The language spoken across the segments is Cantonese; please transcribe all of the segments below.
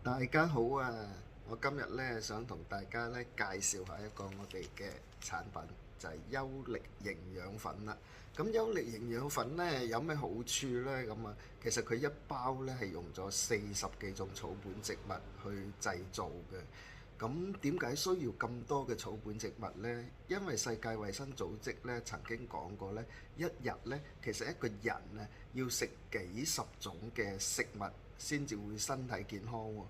大家好啊！我今日咧想同大家咧介紹下一個我哋嘅產品，就係優力營養粉啦。咁優力營養粉咧有咩好處咧？咁啊，其實佢一包咧係用咗40幾種草本植物去製造嘅。咁點解需要咁多嘅草本植物呢？因為世界衛生組織咧曾經講過咧，一日咧其實一個人啊要食幾十種嘅食物先至會身體健康喎。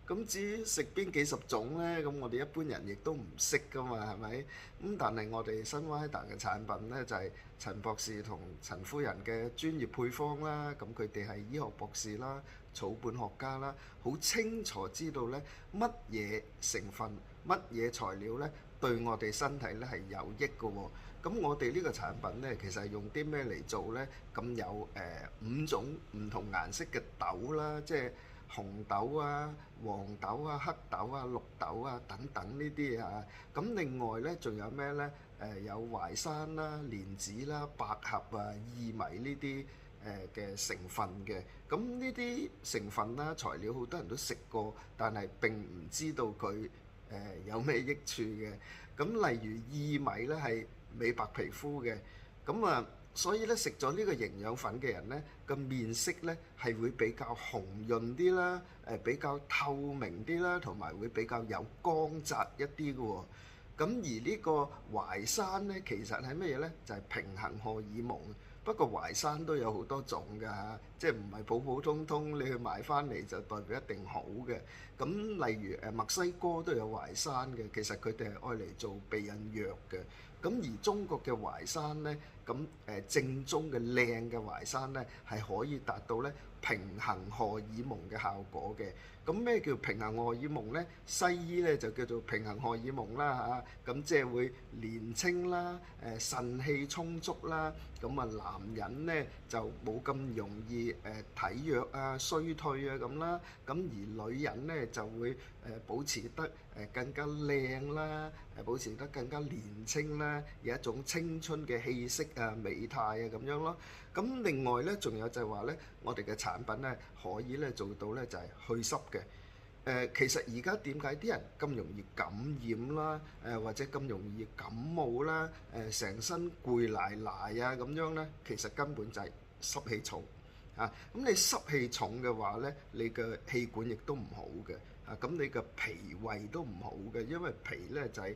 咁至於食邊幾十種呢？咁我哋一般人亦都唔識噶嘛，係咪？咁但係我哋新威達嘅產品呢，就係陳博士同陳夫人嘅專業配方啦。咁佢哋係醫學博士啦、草本學家啦，好清楚知道呢乜嘢成分、乜嘢材料呢對我哋身體呢係有益嘅喎。咁我哋呢個產品呢，其實係用啲咩嚟做呢？咁有5種唔同顏色嘅豆啦，即係紅豆啊、黃豆啊、黑豆啊、綠豆啊等等呢啲啊。咁另外呢，仲有咩呢？有淮山啦、蓮子啦、百合啊、薏米呢啲嘅成分嘅。咁呢啲成分啦、材料好多人都食過，但係並唔知道佢有咩益處嘅。咁例如薏米咧係美白皮膚嘅。咁啊，所以咧食咗呢個營養粉嘅人咧，個面色咧係會比較紅潤啲啦，比較透明啲啦，同埋會比較有光澤一啲嘅喎。咁而呢個淮山咧，其實係乜嘢咧？就係平衡荷爾蒙。不過淮山都有好多種㗎嚇，即係唔係普普通通你去買翻嚟就代表一定好嘅。咁例如墨西哥都有淮山嘅，其實佢哋係愛嚟做避孕藥嘅。咁而中國嘅淮山呢，咁正宗嘅靚嘅淮山呢，係可以達到呢平衡荷爾蒙嘅效果嘅。咁咩叫平衡荷爾蒙呢？西醫呢就叫做平衡荷爾蒙啦嚇，咁即係會年青啦，腎氣充足啦，咁啊男人呢就冇咁容易體弱啊、衰退啊咁啦，咁而女人呢就會保持得更加靚啦，保持得更加年青啦，有一種青春嘅氣息啊、美態啊咁樣咯。咁另外呢，仲有就係話呢，我哋嘅產品呢可以呢做到呢就係去濕嘅。其實而家點解啲人咁容易感染啦？或者咁容易感冒啦？成身攰賴賴啊咁樣呢，其實根本就係濕氣重啊！咁你濕氣重嘅話呢，你嘅氣管亦都唔好嘅啊！咁你嘅脾胃都唔好嘅，因為脾呢就係